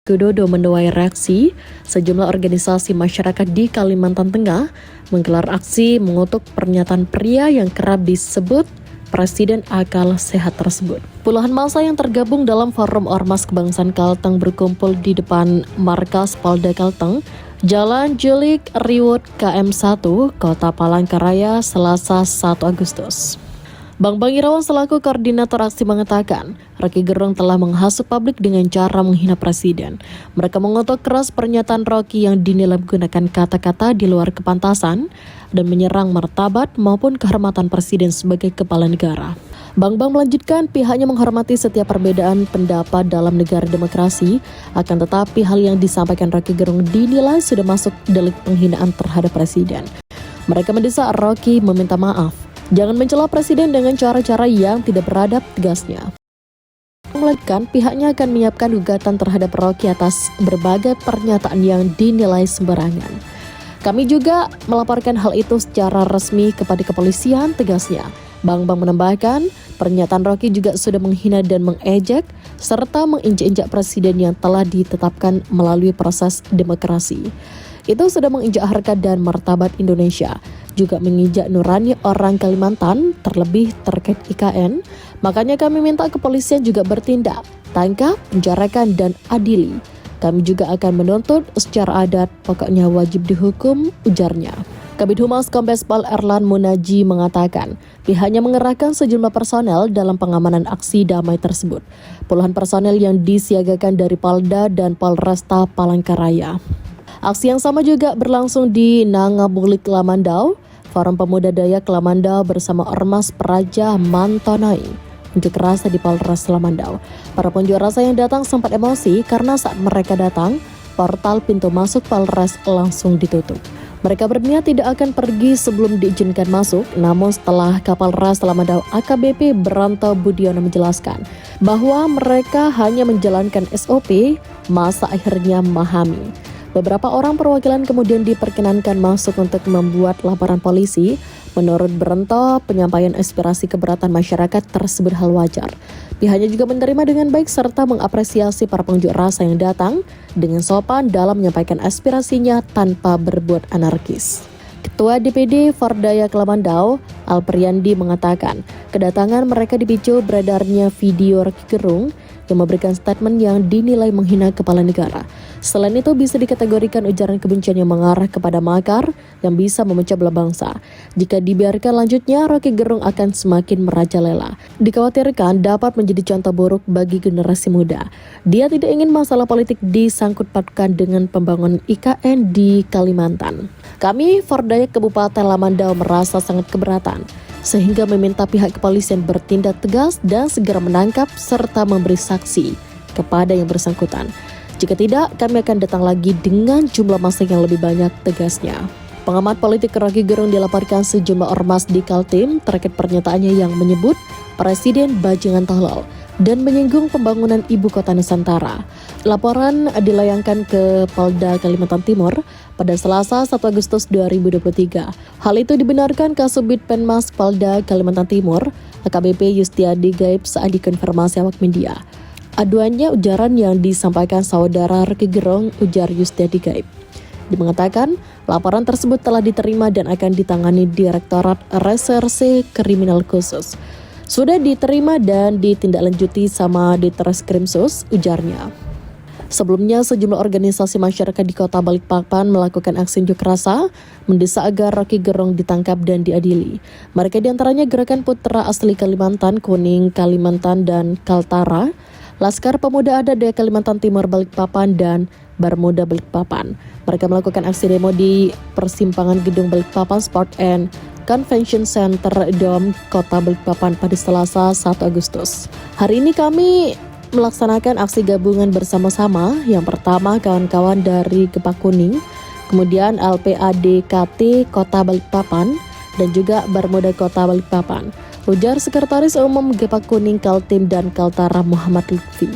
Widodo menuai reaksi, sejumlah organisasi masyarakat di Kalimantan Tengah menggelar aksi mengutuk pernyataan pria yang kerap disebut Presiden Akal Sehat tersebut. Puluhan massa yang tergabung dalam Forum Ormas Kebangsaan Kalteng berkumpul di depan markas Polda Kalteng, Jalan Julik Riwut KM1, Kota Palangkaraya, Selasa 1 Agustus. Bang Irawan selaku koordinator aksi mengatakan, Rocky Gerung telah menghasut publik dengan cara menghina presiden. Mereka mengutuk keras pernyataan Rocky yang dinilai menggunakan kata-kata di luar kepantasan dan menyerang martabat maupun kehormatan presiden sebagai kepala negara. Bang melanjutkan pihaknya menghormati setiap perbedaan pendapat dalam negara demokrasi, akan tetapi hal yang disampaikan Rocky Gerung dinilai sudah masuk delik penghinaan terhadap presiden. Mereka mendesak Rocky meminta maaf. Jangan mencela presiden dengan cara-cara yang tidak beradab, tegasnya. Melainkan pihaknya akan menyiapkan gugatan terhadap Rocky atas berbagai pernyataan yang dinilai sembarangan. Kami juga melaporkan hal itu secara resmi kepada kepolisian, tegasnya. Bang menambahkan, pernyataan Rocky juga sudah menghina dan mengejek serta menginjak-injak presiden yang telah ditetapkan melalui proses demokrasi. Itu sudah menginjak harkat dan martabat Indonesia, juga menginjak nurani orang Kalimantan, terlebih terkait IKN. Makanya kami minta kepolisian juga bertindak, tangkap, penjarakan, dan adili. Kami juga akan menuntut secara adat, pokoknya wajib dihukum, ujarnya. Kabid Humas Kombes Pol Erlan Munaji mengatakan, pihaknya mengerahkan sejumlah personel dalam pengamanan aksi damai tersebut. Puluhan personel yang disiagakan dari Polda dan Polresta Palangkaraya. Aksi yang sama juga berlangsung di Nangabulik Lamandau. Forum Pemuda Dayak Lamandau bersama Ormas Praja Mantonai unjuk rasa di Polres Lamandau. Para pengunjuk rasa yang datang sempat emosi karena saat mereka datang, portal pintu masuk Polres langsung ditutup. Mereka berniat tidak akan pergi sebelum diizinkan masuk, namun setelah Kapolres Lamandau AKBP Beranto Budiono menjelaskan bahwa mereka hanya menjalankan SOP, masa akhirnya memahami. Beberapa orang perwakilan kemudian diperkenankan masuk untuk membuat laporan polisi. Menurut Beranto, penyampaian aspirasi keberatan masyarakat tersebut hal wajar. Pihaknya juga menerima dengan baik serta mengapresiasi para pengunjuk rasa yang datang dengan sopan dalam menyampaikan aspirasinya tanpa berbuat anarkis. Ketua DPD Fordaya Lamandau, Alpriandi mengatakan, kedatangan mereka dipicu beredarnya video Rocky Gerung yang memberikan statement yang dinilai menghina kepala negara. Selain itu bisa dikategorikan ujaran kebencian yang mengarah kepada makar yang bisa memecah belah bangsa. Jika dibiarkan lanjutnya, Rocky Gerung akan semakin merajalela. Dikhawatirkan dapat menjadi contoh buruk bagi generasi muda. Dia tidak ingin masalah politik disangkut pautkan dengan pembangunan IKN di Kalimantan. Kami, Fordaya Kabupaten Lamandau, merasa sangat keberatan, sehingga meminta pihak kepolisian bertindak tegas dan segera menangkap serta memberi saksi kepada yang bersangkutan. Jika tidak, kami akan datang lagi dengan jumlah massa yang lebih banyak, tegasnya. Pengamat politik Rocky Gerung dilaporkan sejumlah ormas di Kaltim terkait pernyataannya yang menyebut Presiden bajingan tolol dan menyinggung pembangunan ibu kota Nusantara. Laporan dilayangkan ke Polda Kalimantan Timur pada Selasa 1 Agustus 2023. Hal itu dibenarkan Kasubit Penmas Polda Kalimantan Timur, AKBP Yustiadi Gaib saat dikonfirmasi awak media. Aduannya ujaran yang disampaikan saudara Rocky Gerung, ujar Yustiadi Gaib. Dia mengatakan, laporan tersebut telah diterima dan akan ditangani Direktorat Reserse Kriminal Khusus. Sudah diterima dan ditindaklanjuti sama Ditreskrimsus, ujarnya. Sebelumnya, sejumlah organisasi masyarakat di Kota Balikpapan melakukan aksi unjuk rasa, mendesak agar Rocky Gerung ditangkap dan diadili. Mereka diantaranya Gerakan Putra Asli Kalimantan, Kuning Kalimantan, dan Kaltara, Laskar Pemuda Adat Dayak Kalimantan Timur Balikpapan, dan Barmuda Balikpapan. Mereka melakukan aksi demo di persimpangan Gedung Balikpapan Sport and Convention Center Dom Kota Balikpapan pada Selasa 1 Agustus. Hari ini kami melaksanakan aksi gabungan bersama-sama. Yang pertama kawan-kawan dari Gepak Kuning, kemudian LPADKT Kota Balikpapan, dan juga Barmuda Kota Balikpapan, ujar Sekretaris Umum Gepak Kuning Kaltim dan Kaltara Muhammad Lutfi.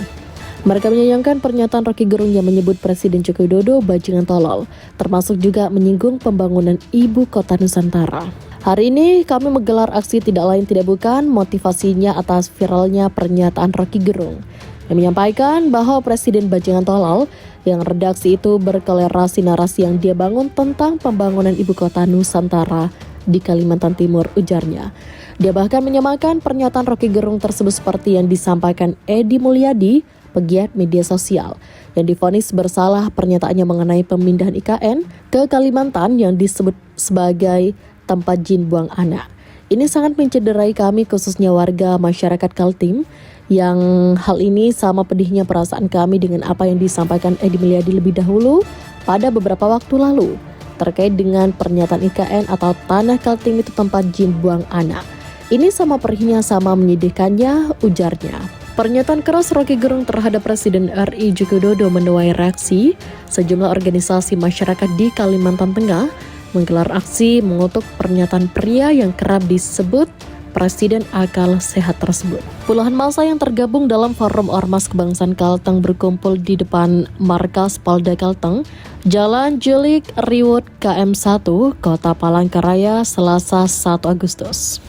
Mereka menyayangkan pernyataan Rocky Gerung yang menyebut Presiden Joko Widodo bajingan tolol, termasuk juga menyinggung pembangunan ibu kota Nusantara. Hari ini kami menggelar aksi tidak lain tidak bukan motivasinya atas viralnya pernyataan Rocky Gerung yang menyampaikan bahwa Presiden bajingan tolol yang redaksi itu berklerasi narasi yang dia bangun tentang pembangunan ibu kota Nusantara di Kalimantan Timur, ujarnya. Dia bahkan menyamakan pernyataan Roky Gerung tersebut seperti yang disampaikan Edi Mulyadi, pegiat media sosial, yang divonis bersalah pernyataannya mengenai pemindahan IKN ke Kalimantan yang disebut sebagai tempat jin buang anak. Ini sangat mencederai kami, khususnya warga masyarakat Kaltim, yang hal ini sama pedihnya perasaan kami dengan apa yang disampaikan Edi Mulyadi lebih dahulu pada beberapa waktu lalu terkait dengan pernyataan IKN atau tanah Kaltim itu tempat jin buang anak. Ini sama perihnya, sama menyedihkannya, ujarnya. Pernyataan keras Roky Gerung terhadap Presiden RI Joko Widodo menuai reaksi. Sejumlah organisasi masyarakat di Kalimantan Tengah menggelar aksi mengutuk pernyataan pria yang kerap disebut Presiden akal sehat tersebut. Puluhan massa yang tergabung dalam Forum Ormas Kebangsaan Kalteng berkumpul di depan markas Polda Kalteng, Jalan Jelik Riwut KM1, Kota Palangkaraya, Selasa 1 Agustus.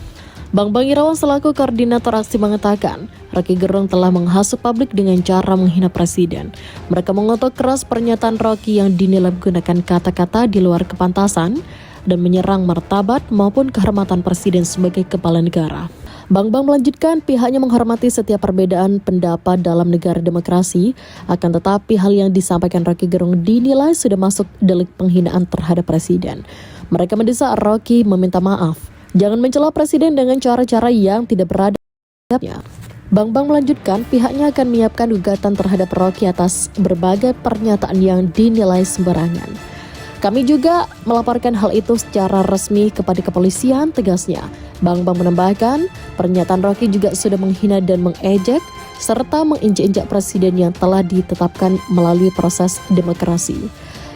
Bang Irawan selaku koordinator aksi mengatakan, Roky Gerung telah menghasut publik dengan cara menghina presiden. Mereka mengutuk keras pernyataan Roky yang dinilai menggunakan kata-kata di luar kepantasan dan menyerang martabat maupun kehormatan presiden sebagai kepala negara. Bang melanjutkan pihaknya menghormati setiap perbedaan pendapat dalam negara demokrasi, akan tetapi hal yang disampaikan Roky Gerung dinilai sudah masuk delik penghinaan terhadap presiden. Mereka mendesak Roky meminta maaf. Jangan mencela presiden dengan cara-cara yang tidak beradabnya. Bang melanjutkan pihaknya akan menyiapkan gugatan terhadap Roky atas berbagai pernyataan yang dinilai sembarangan. Kami juga melaporkan hal itu secara resmi kepada kepolisian, tegasnya. Bang menambahkan, pernyataan Roky juga sudah menghina dan mengejek serta menginjak-injak presiden yang telah ditetapkan melalui proses demokrasi.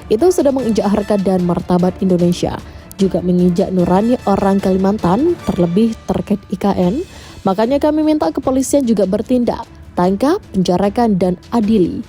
Itu sudah menginjak harkat dan martabat Indonesia, juga menginjak nurani orang Kalimantan, terlebih terkait IKN. Makanya kami minta kepolisian juga bertindak, tangkap, penjarakan, dan adili.